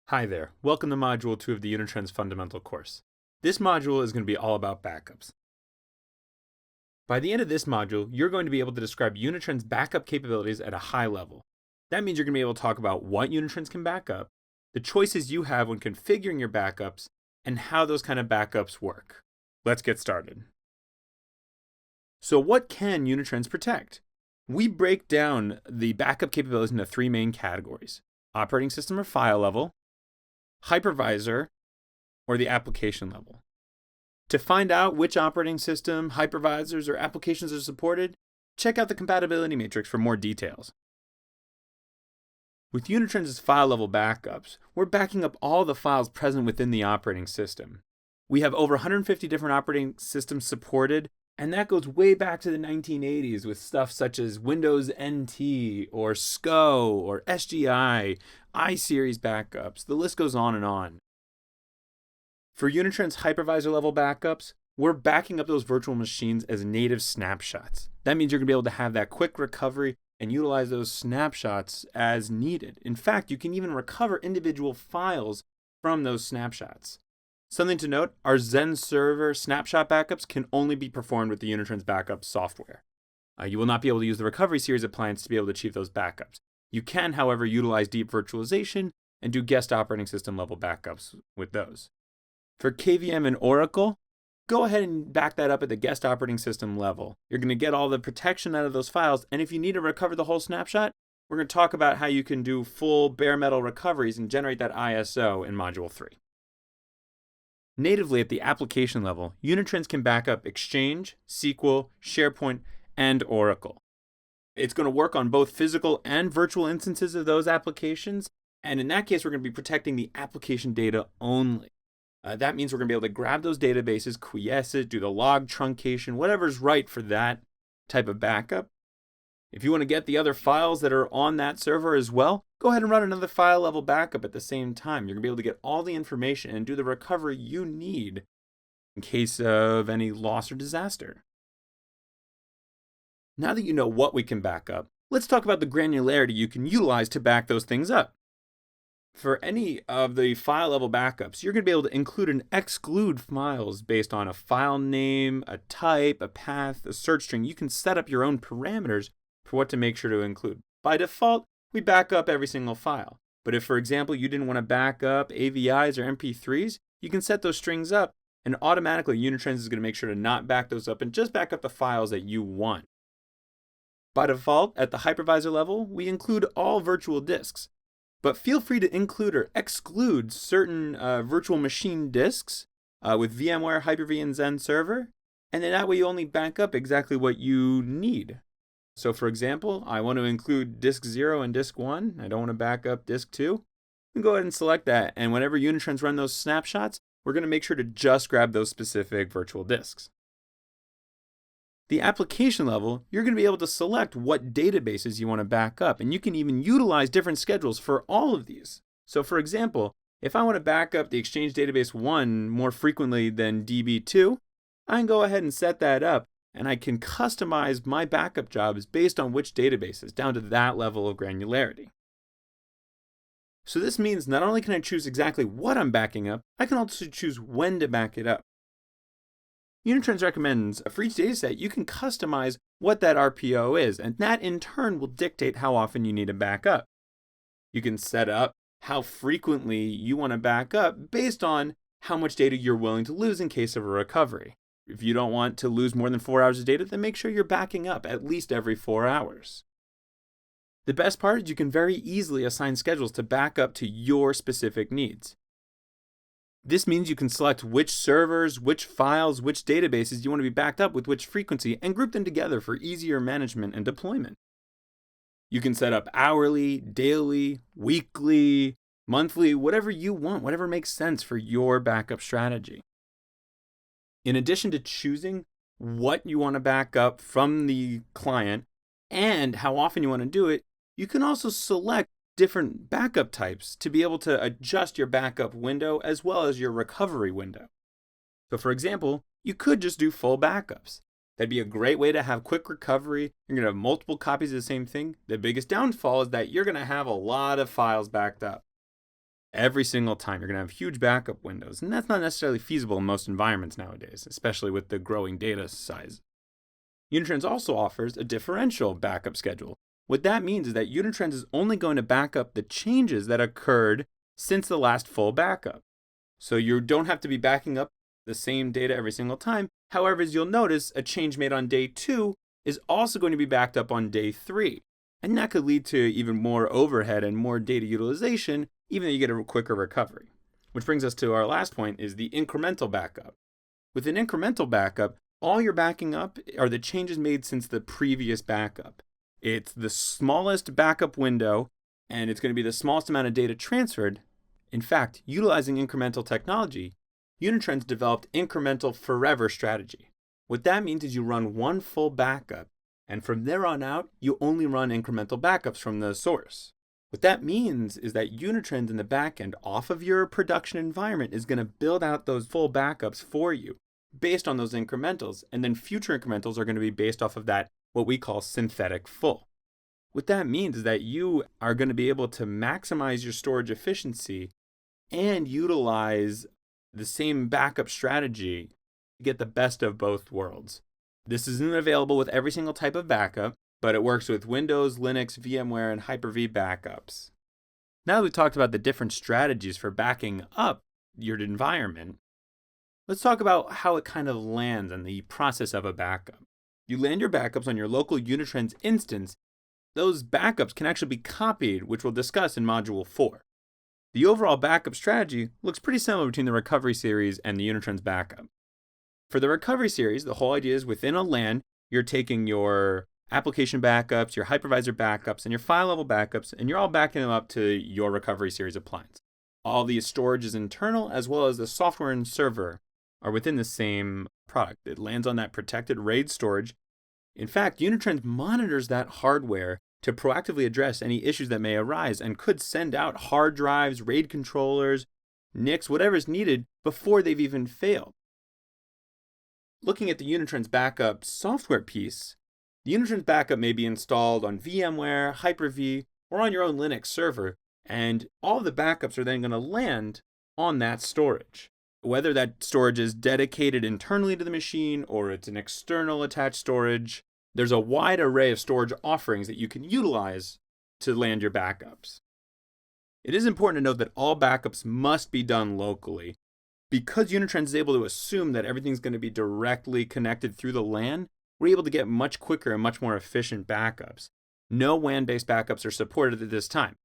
Hi there, welcome to Module 2 of the Unitrends Fundamental course. This module is going to be all about backups. By the end of this module, you're going to be able to describe Unitrends backup capabilities at a high level. That means you're going to be able to talk about what Unitrends can back up, the choices you have when configuring your backups, and how those kind of backups work. Let's get started. So what can Unitrends protect? We break down the backup capabilities into three main categories: operating system or file level, hypervisor, or the application level. To find out which operating system, hypervisors, or applications are supported, check out the compatibility matrix for more details. With Unitrends' file level backups, we're backing up all the files present within the operating system. We have over 150 different operating systems supported, and that goes way back to the 1980s with stuff such as Windows NT, or SCO, or SGI, I-series backups. The list goes on and on. For Unitrends hypervisor level backups, we're backing up those virtual machines as native snapshots. That means you're going to be able to have that quick recovery and utilize those snapshots as needed. In fact, you can even recover individual files from those snapshots. Something to note, our Zen server snapshot backups can only be performed with the Unitrends backup software. You will not be able to use the recovery series appliance to be able to achieve those backups. You can, however, utilize deep virtualization and do guest operating system level backups with those. For KVM and Oracle, go ahead and back that up at the guest operating system level. You're going to get all the protection out of those files, and if you need to recover the whole snapshot, we're going to talk about how you can do full bare metal recoveries and generate that ISO in Module 3. Natively at the application level, Unitrends can back up Exchange, SQL, SharePoint, and Oracle. It's going to work on both physical and virtual instances of those applications, and in that case, we're going to be protecting the application data only. That means we're going to be able to grab those databases, quiesce it, do the log truncation, whatever's right for that type of backup. If you want to get the other files that are on that server as well, go ahead and run another file level backup at the same time. You're going to be able to get all the information and do the recovery you need in case of any loss or disaster. Now that you know what we can back up, let's talk about the granularity you can utilize to back those things up. For any of the file level backups, you're going to be able to include and exclude files based on a file name, a type, a path, a search string. You can set up your own parameters for what to make sure to include. By default, we back up every single file. But if, for example, you didn't want to back up AVIs or MP3s, you can set those strings up, and automatically Unitrends is going to make sure to not back those up and just back up the files that you want. By default, at the hypervisor level, we include all virtual disks. But feel free to include or exclude certain virtual machine disks with VMware, Hyper-V, and Zen server, and then that way you only back up exactly what you need. So for example, I want to include disk 0 and disk 1. I don't want to back up disk 2. You can go ahead and select that, and whenever Unitrends run those snapshots, we're going to make sure to just grab those specific virtual disks. The application level, you're going to be able to select what databases you want to back up, and you can even utilize different schedules for all of these. So for example, if I want to back up the Exchange Database 1 more frequently than DB2, I can go ahead and set that up, and I can customize my backup jobs based on which databases, down to that level of granularity. So this means not only can I choose exactly what I'm backing up, I can also choose when to back it up. Unitrends recommends for each dataset, you can customize what that RPO is, and that in turn will dictate how often you need to back up. You can set up how frequently you want to back up based on how much data you're willing to lose in case of a recovery. If you don't want to lose more than 4 hours of data, then make sure you're backing up at least every 4 hours. The best part is you can very easily assign schedules to back up to your specific needs. This means you can select which servers, which files, which databases you want to be backed up with which frequency and group them together for easier management and deployment. You can set up hourly, daily, weekly, monthly, whatever you want, whatever makes sense for your backup strategy. In addition to choosing what you want to back up from the client and how often you want to do it, you can also select different backup types to be able to adjust your backup window as well as your recovery window. So for example, you could just do full backups. That'd be a great way to have quick recovery. You're going to have multiple copies of the same thing. The biggest downfall is that you're going to have a lot of files backed up. every single time. You're going to have huge backup windows, and that's not necessarily feasible in most environments nowadays, especially with the growing data size. Unitrends also offers a differential backup schedule. What that means is that Unitrends is only going to back up the changes that occurred since the last full backup. So you don't have to be backing up the same data every single time. However, as you'll notice, a change made on day 2 is also going to be backed up on day 3. And that could lead to even more overhead and more data utilization, even though you get a quicker recovery. Which brings us to our last point, is the incremental backup. With an incremental backup, all you're backing up are the changes made since the previous backup. It's the smallest backup window, and it's going to be the smallest amount of data transferred. In fact, utilizing incremental technology, Unitrends developed incremental forever strategy. What that means is you run one full backup, and from there on out, you only run incremental backups from the source. What that means is that Unitrends in the backend off of your production environment is going to build out those full backups for you based on those incrementals, and then future incrementals are going to be based off of that, what we call synthetic full. What that means is that you are going to be able to maximize your storage efficiency and utilize the same backup strategy to get the best of both worlds. This isn't available with every single type of backup, but it works with Windows, Linux, VMware, and Hyper-V backups. Now that we've talked about the different strategies for backing up your environment, let's talk about how it kind of lands and the process of a backup. You land your backups on your local Unitrends instance. Those backups can actually be copied, which we'll discuss in Module 4. The overall backup strategy looks pretty similar between the Recovery Series and the Unitrends Backup. For the Recovery Series, the whole idea is within a LAN, you're taking your application backups, your hypervisor backups, and your file level backups, and you're all backing them up to your Recovery Series appliance. All the storage is internal, as well as the software and server are within the same product. It lands on that protected RAID storage. In fact, Unitrends monitors that hardware to proactively address any issues that may arise and could send out hard drives, RAID controllers, NICs, whatever is needed before they've even failed. Looking at the Unitrends Backup software piece, the Unitrends Backup may be installed on VMware, Hyper-V, or on your own Linux server, and all of the backups are then going to land on that storage. Whether that storage is dedicated internally to the machine or it's an external attached storage, there's a wide array of storage offerings that you can utilize to land your backups. It is important to note that all backups must be done locally. Because Unitrends is able to assume that everything's going to be directly connected through the LAN, we're able to get much quicker and much more efficient backups. No WAN-based backups are supported at this time,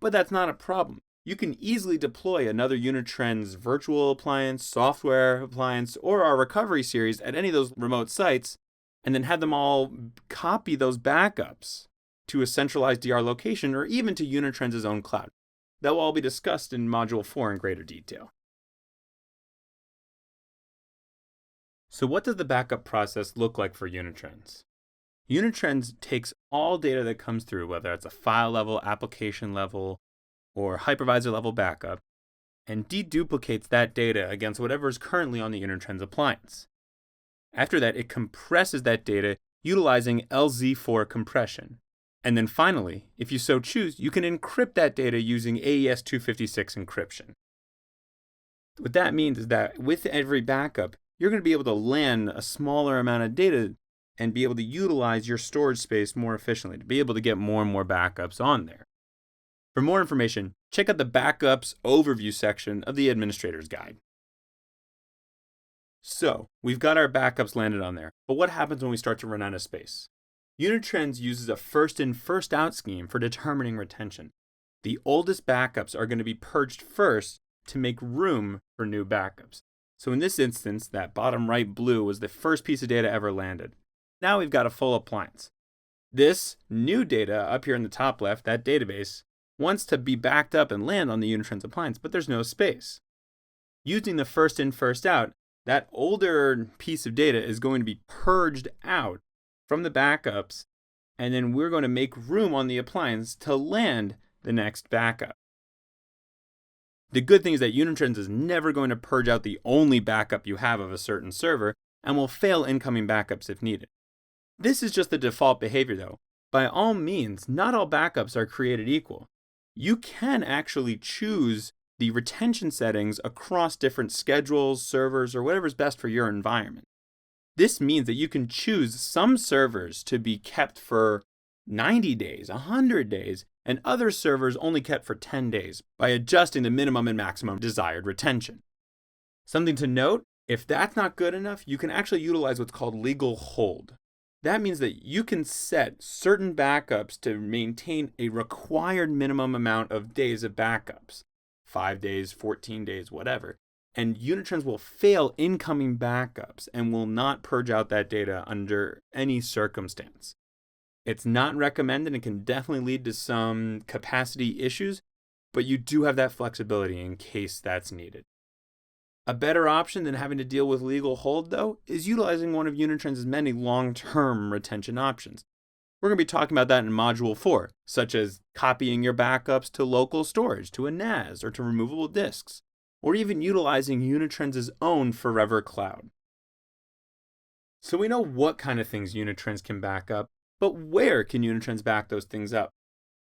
but that's not a problem. You can easily deploy another Unitrends virtual appliance, software appliance, or our Recovery Series at any of those remote sites, and then have them all copy those backups to a centralized DR location or even to Unitrends' own cloud. That will all be discussed in Module 4 in greater detail. So what does the backup process look like for Unitrends? Unitrends takes all data that comes through, whether it's a file level, application level, or hypervisor level backup, and deduplicates that data against whatever is currently on the Unitrends appliance. After that, it compresses that data utilizing LZ4 compression. And then finally, if you so choose, you can encrypt that data using AES-256 encryption. What that means is that with every backup, you're going to be able to LAN a smaller amount of data and be able to utilize your storage space more efficiently, to be able to get more and more backups on there. For more information, check out the Backups Overview section of the Administrator's Guide. So, we've got our backups landed on there, but what happens when we start to run out of space? Unitrends uses a first in, first out scheme for determining retention. The oldest backups are going to be purged first to make room for new backups. So in this instance, that bottom right blue was the first piece of data ever landed. Now we've got a full appliance. This new data up here in the top left, that database, wants to be backed up and land on the Unitrends appliance, but there's no space. Using the first in, first out, that older piece of data is going to be purged out from the backups, and then we're going to make room on the appliance to land the next backup. The good thing is that Unitrends is never going to purge out the only backup you have of a certain server and will fail incoming backups if needed. This is just the default behavior though. By all means, not all backups are created equal. You can actually choose the retention settings across different schedules, servers, or whatever's best for your environment. This means that you can choose some servers to be kept for 90 days, 100 days, and other servers only kept for 10 days by adjusting the minimum and maximum desired retention. Something to note, if that's not good enough, you can actually utilize what's called legal hold. That means that you can set certain backups to maintain a required minimum amount of days of backups, 5 days, 14 days, whatever. And Unitrends will fail incoming backups and will not purge out that data under any circumstance. It's not recommended and can definitely lead to some capacity issues, but you do have that flexibility in case that's needed. A better option than having to deal with legal hold, though, is utilizing one of Unitrends' many long-term retention options. We're going to be talking about that in Module 4, such as copying your backups to local storage, to a NAS, or to removable disks, or even utilizing Unitrends' own Forever Cloud. So we know what kind of things Unitrends can back up, but where can Unitrends back those things up?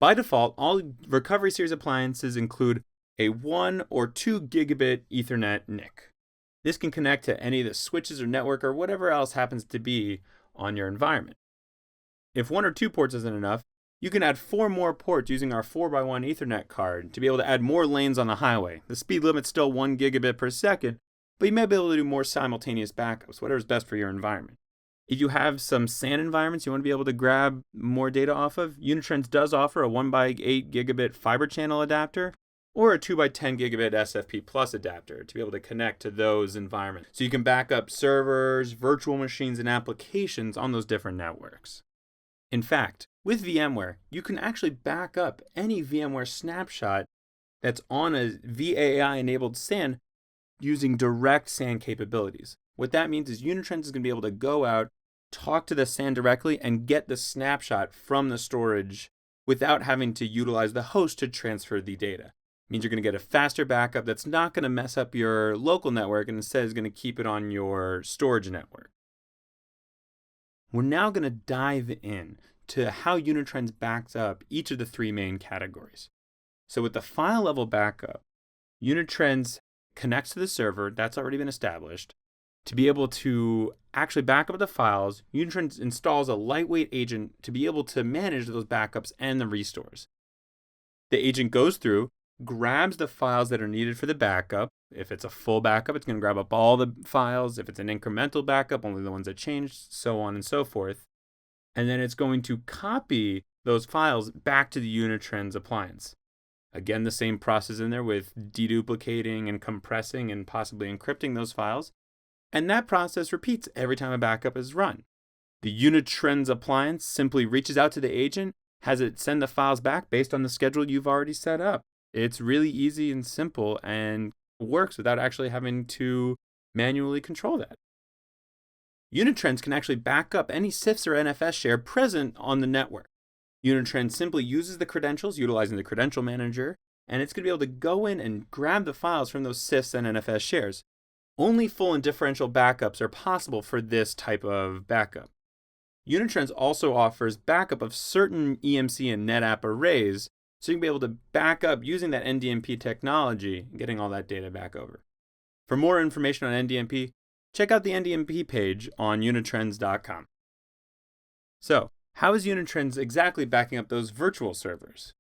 By default, all Recovery Series appliances include a 1 or 2 gigabit Ethernet NIC. This can connect to any of the switches or network or whatever else happens to be on your environment. If 1 or 2 ports isn't enough, you can add 4 more ports using our 4x1 Ethernet card to be able to add more lanes on the highway. The speed limit's still 1 gigabit per second, but you may be able to do more simultaneous backups, whatever's best for your environment. If you have some SAN environments you want to be able to grab more data off of, Unitrends does offer a 1x8 gigabit fiber channel adapter or a 2x10 gigabit SFP Plus adapter to be able to connect to those environments. So you can back up servers, virtual machines, and applications on those different networks. In fact, with VMware, you can actually back up any VMware snapshot that's on a VAI-enabled SAN using direct SAN capabilities. What that means is Unitrends is going to be able to go out, talk to the SAN directly, and get the snapshot from the storage without having to utilize the host to transfer the data. It means you're going to get a faster backup that's not going to mess up your local network and instead is going to keep it on your storage network. We're now going to dive in to how Unitrends backs up each of the 3 main categories. So with the file level backup, Unitrends connects to the server, that's already been established. To be able to actually back up the files, Unitrends installs a lightweight agent to be able to manage those backups and the restores. The agent goes through, grabs the files that are needed for the backup. If it's a full backup, it's going to grab up all the files. If it's an incremental backup, only the ones that changed, so on and so forth. And then it's going to copy those files back to the Unitrends appliance. Again, the same process in there with deduplicating and compressing and possibly encrypting those files. And that process repeats every time a backup is run. The Unitrends appliance simply reaches out to the agent, has it send the files back based on the schedule you've already set up. It's really easy and simple and works without actually having to manually control that. Unitrends can actually back up any CIFS or NFS share present on the network. Unitrends simply uses the credentials utilizing the credential manager, and it's going to be able to go in and grab the files from those CIFS and NFS shares. Only full and differential backups are possible for this type of backup. Unitrends also offers backup of certain EMC and NetApp arrays, so you can be able to back up using that NDMP technology and getting all that data back over. For more information on NDMP, check out the NDMP page on unitrends.com. So, how is Unitrends exactly backing up those virtual servers?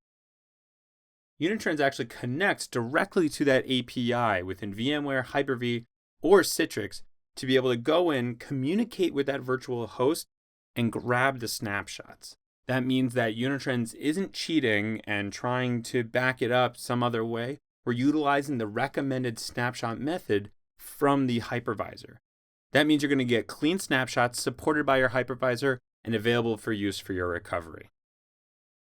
Unitrends actually connects directly to that API within VMware, Hyper-V, or Citrix to be able to go in, communicate with that virtual host, and grab the snapshots. That means that Unitrends isn't cheating and trying to back it up some other way. We're utilizing the recommended snapshot method from the hypervisor. That means you're going to get clean snapshots supported by your hypervisor and available for use for your recovery.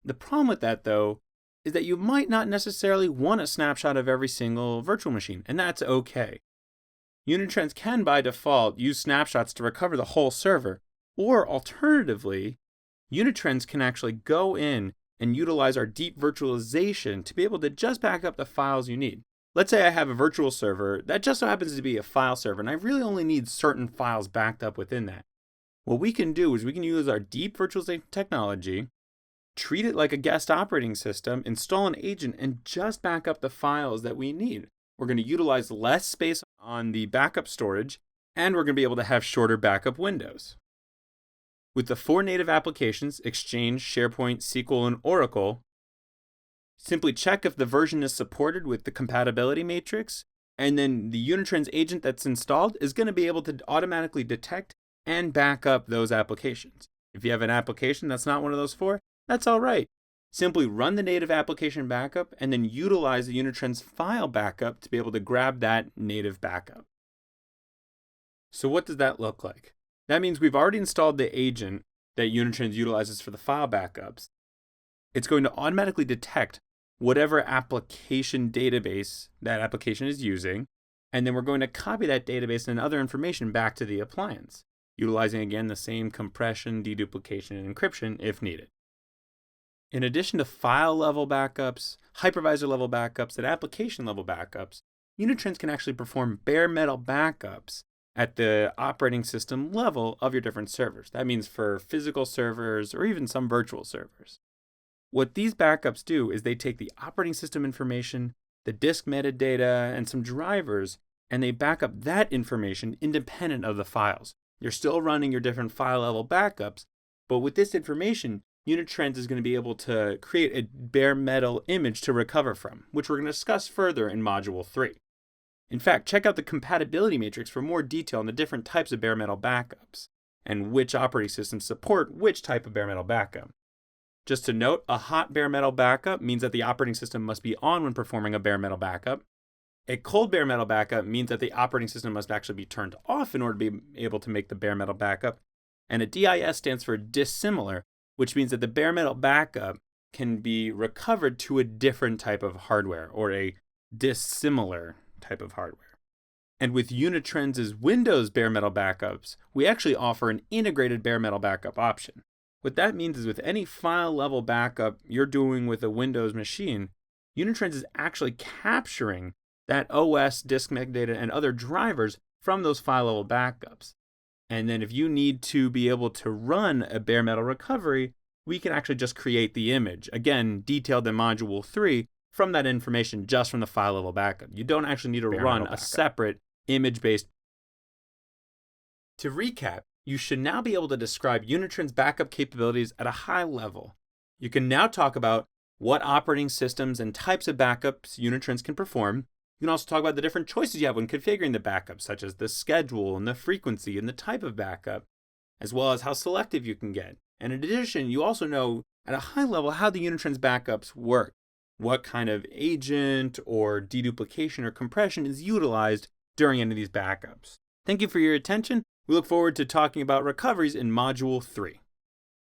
The problem with that, though, is that you might not necessarily want a snapshot of every single virtual machine, and that's okay. Unitrends can, by default, use snapshots to recover the whole server, or alternatively, Unitrends can actually go in and utilize our deep virtualization to be able to just back up the files you need. Let's say I have a virtual server that just so happens to be a file server, and I really only need certain files backed up within that. What we can do is we can use our deep virtualization technology, treat it like a guest operating system, install an agent, and just back up the files that we need. We're going to utilize less space on the backup storage, and we're going to be able to have shorter backup windows. With the 4 native applications, Exchange, SharePoint, SQL, and Oracle, simply check if the version is supported with the compatibility matrix, and then the Unitrends agent that's installed is going to be able to automatically detect and back up those applications. If you have an application that's not one of those 4, that's all right. Simply run the native application backup and then utilize the Unitrends file backup to be able to grab that native backup. So what does that look like? That means we've already installed the agent that Unitrends utilizes for the file backups. It's going to automatically detect whatever application database that application is using, and then we're going to copy that database and other information back to the appliance, utilizing again the same compression, deduplication, and encryption if needed. In addition to file level backups, hypervisor level backups, and application level backups, Unitrends can actually perform bare metal backups at the operating system level of your different servers. That means for physical servers or even some virtual servers. What these backups do is they take the operating system information, the disk metadata, and some drivers, and they back up that information independent of the files. You're still running your different file level backups, but with this information, Unitrends is going to be able to create a bare metal image to recover from, which we're going to discuss further in Module 3. In fact, check out the compatibility matrix for more detail on the different types of bare metal backups and which operating systems support which type of bare metal backup. Just to note, a hot bare metal backup means that the operating system must be on when performing a bare metal backup. A cold bare metal backup means that the operating system must actually be turned off in order to be able to make the bare metal backup. And a DIS stands for dissimilar, which means that the bare metal backup can be recovered to a different type of hardware or a dissimilar type of hardware. And with Unitrends' Windows bare metal backups, we actually offer an integrated bare metal backup option. What that means is with any file level backup you're doing with a Windows machine, Unitrends is actually capturing that OS, disk metadata, and other drivers from those file level backups. And then if you need to be able to run a bare metal recovery, we can actually just create the image, again, detailed in Module 3, from that information just from the file level backup. You don't actually need to run a separate image-based. To recap, you should now be able to describe Unitrends backup capabilities at a high level. You can now talk about what operating systems and types of backups Unitrends can perform. You can also talk about the different choices you have when configuring the backup, such as the schedule and the frequency and the type of backup, as well as how selective you can get. And in addition, you also know at a high level how the Unitrends backups work, what kind of agent or deduplication or compression is utilized during any of these backups. Thank you for your attention. We look forward to talking about recoveries in Module 3.